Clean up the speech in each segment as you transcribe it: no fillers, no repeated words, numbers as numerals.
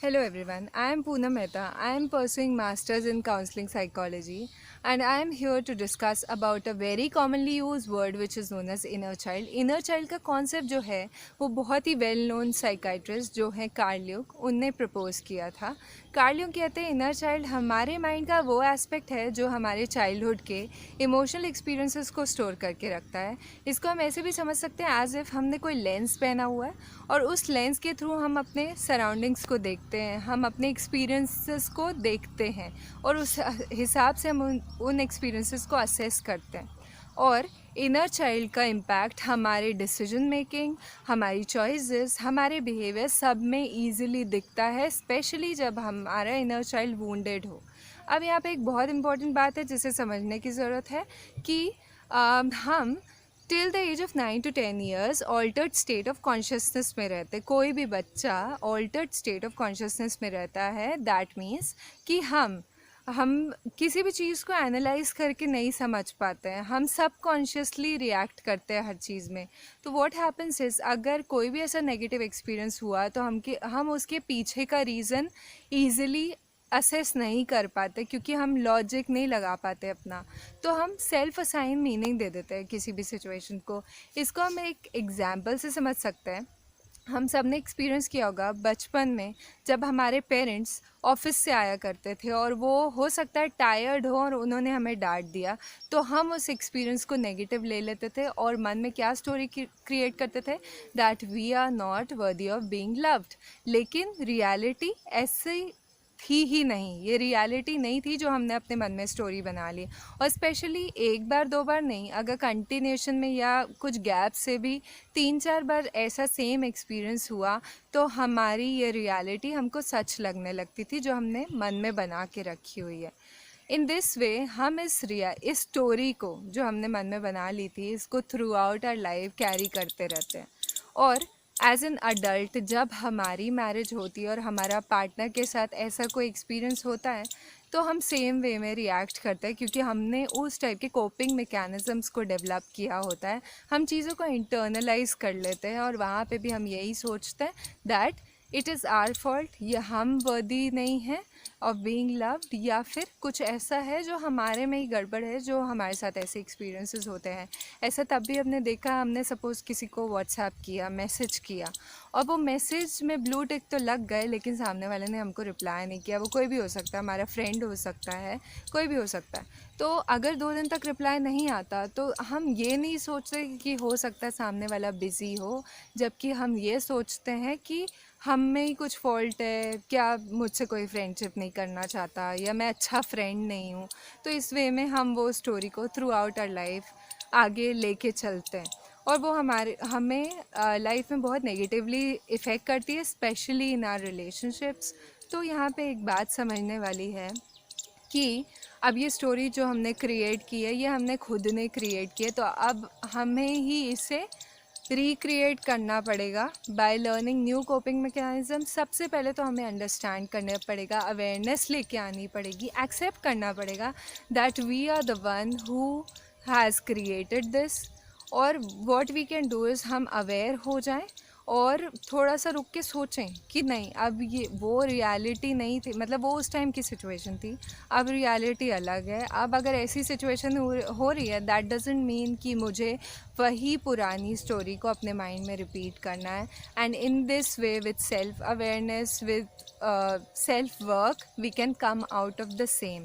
Hello everyone, I am Poonam Mehta. I am pursuing Masters in Counseling Psychology and I am here to discuss about a very commonly used word which is known as inner child. Inner child का concept जो है वो बहुत ही well known psychiatrist जो है Karl Jung उनने propose किया था। कार्ल यूंग कहते हैं इनर चाइल्ड हमारे माइंड का वो एस्पेक्ट है जो हमारे चाइल्डहुड के इमोशनल एक्सपीरियंसेस को स्टोर करके रखता है। इसको हम ऐसे भी समझ सकते हैं एज इफ़ हमने कोई लेंस पहना हुआ है और उस लेंस के थ्रू हम अपने सराउंडिंग्स को देखते हैं, हम अपने एक्सपीरियंसेस को देखते हैं और उस हिसाब से हम उन एक्सपीरियंसेस को असेस करते हैं। और इनर चाइल्ड का इम्पैक्ट हमारे डिसीजन मेकिंग, हमारी चॉइसेस, हमारे बिहेवियर सब में ईजिली दिखता है, स्पेशली जब हमारा इनर चाइल्ड वुंडेड हो। अब यहाँ पे एक बहुत इंपॉर्टेंट बात है जिसे समझने की ज़रूरत है कि हम till the age of 9 to 10 years altered state of consciousness में रहते। कोई भी बच्चा ऑल्टर्ड स्टेट ऑफ कॉन्शियसनेस में रहता है। दैट मीन्स कि हम किसी भी चीज़ को एनालाइज करके नहीं समझ पाते हैं, हम सब कॉन्शियसली रिएक्ट करते हैं हर चीज़ में। तो व्हाट हैपन्स इज़ अगर कोई भी ऐसा नेगेटिव एक्सपीरियंस हुआ तो हम उसके पीछे का रीज़न ईज़िली असेस नहीं कर पाते क्योंकि हम लॉजिक नहीं लगा पाते अपना, तो हम सेल्फ असाइन मीनिंग दे देते हैं किसी भी सिचुएशन को। इसको हम एक एग्जाम्पल से समझ सकते हैं। हम सब ने एक्सपीरियंस किया होगा बचपन में जब हमारे पेरेंट्स ऑफिस से आया करते थे और वो हो सकता है टायर्ड हो और उन्होंने हमें डांट दिया, तो हम उस एक्सपीरियंस को नेगेटिव ले लेते थे और मन में क्या स्टोरी क्रिएट करते थे, that we are not worthy of being loved. लेकिन रियलिटी ऐसे थी ही नहीं, ये रियलिटी नहीं थी जो हमने अपने मन में स्टोरी बना ली। और स्पेशली एक बार दो बार नहीं, अगर कंटिन्यूशन में या कुछ गैप से भी 3-4 बार ऐसा सेम एक्सपीरियंस हुआ तो हमारी ये रियलिटी हमको सच लगने लगती थी जो हमने मन में बना के रखी हुई है। इन दिस वे हम इस स्टोरी को जो हमने मन में बना ली थी इसको throughout our life carry करते रहते हैं। और एज एन अडल्ट जब हमारी मैरिज होती है और हमारा पार्टनर के साथ ऐसा कोई एक्सपीरियंस होता है तो हम सेम वे में रिएक्ट करते हैं क्योंकि हमने उस टाइप के कोपिंग मैकेनिज़म्स को डेवलप किया होता है। हम चीज़ों को इंटरनलाइज कर लेते हैं और वहाँ पे भी हम यही सोचते हैं that it is our fault, या हम वर्दी नहीं हैं ऑफ बीइंग लव्ड, या फिर कुछ ऐसा है जो हमारे में ही गड़बड़ है जो हमारे साथ ऐसे एक्सपीरियंसेस होते हैं। ऐसा तब भी हमने देखा, हमने सपोज़ किसी को व्हाट्सएप किया, मैसेज किया और वो मैसेज में ब्लू टिक तो लग गए लेकिन सामने वाले ने हमको रिप्लाई नहीं किया। वो कोई भी हो सकता है, हमारा फ्रेंड हो सकता है, कोई भी हो सकता है। तो अगर 2 दिन तक रिप्लाई नहीं आता तो हम ये नहीं सोचते कि हो सकता है सामने वाला बिज़ी हो, जबकि हम ये सोचते हैं कि हम में ही कुछ फॉल्ट है, क्या मुझसे कोई फ्रेंडशिप नहीं करना चाहता या मैं अच्छा फ्रेंड नहीं हूँ। तो इस वे में हम वो स्टोरी को थ्रू आउट आवर लाइफ आगे लेके चलते हैं और वो हमें लाइफ में बहुत नेगेटिवली इफ़ेक्ट करती है, स्पेशली इन आवर रिलेशनशिप्स। तो यहाँ पे एक बात समझने वाली है कि अब ये स्टोरी जो हमने क्रिएट की है ये हमने खुद ने क्रिएट की है, तो अब हमें ही इसे रिक्रिएट करना पड़ेगा by learning new coping mechanism. सबसे पहले तो हमें अंडरस्टैंड करना पड़ेगा, अवेयरनेस लेके आनी पड़ेगी, एक्सेप्ट करना पड़ेगा that we are the one who has created this. और what we can do is हम अवेयर हो जाएं और थोड़ा सा रुक के सोचें कि नहीं, अब ये वो रियलिटी नहीं थी, मतलब वो उस टाइम की सिचुएशन थी, अब रियलिटी अलग है। अब अगर ऐसी सिचुएशन हो रही है दैट डजंट मीन कि मुझे वही पुरानी स्टोरी को अपने माइंड में रिपीट करना है। And in this way with self awareness, with self work, we can come out of the same.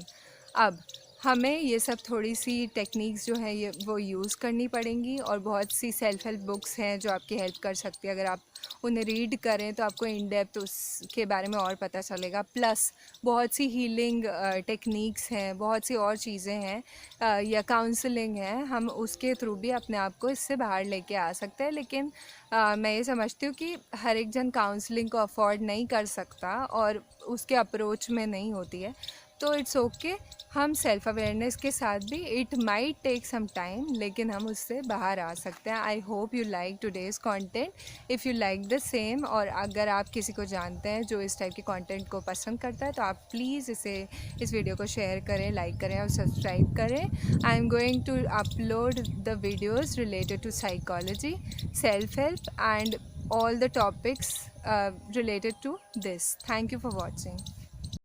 अब हमें ये सब थोड़ी सी टेक्निक्स जो है ये वो यूज़ करनी पड़ेंगी और बहुत सी सेल्फ हेल्प बुक्स हैं जो आपकी हेल्प कर सकती है। अगर आप उन्हें रीड करें तो आपको इन डेप्थ उसके बारे में और पता चलेगा। प्लस बहुत सी हीलिंग टेक्निक्स हैं, बहुत सी और चीज़ें हैं या काउंसलिंग है, हम उसके थ्रू भी अपने आप को इससे बाहर लेके आ सकते हैं। लेकिन मैं ये समझती हूँ कि हर एक जन काउंसलिंग को अफोर्ड नहीं कर सकता और उसके अप्रोच में नहीं होती है, तो इट्स ओके। हम सेल्फ अवेयरनेस के साथ भी it might take some time, लेकिन हम उससे बाहर आ सकते हैं। I hope you like today's content. If you like the same, और अगर आप किसी को जानते हैं जो इस टाइप के कंटेंट को पसंद करता है तो आप प्लीज़ इस वीडियो को शेयर करें, लाइक करें और सब्सक्राइब करें। I am going to upload the videos related to psychology, self help and all the topics related to this. Thank you for watching.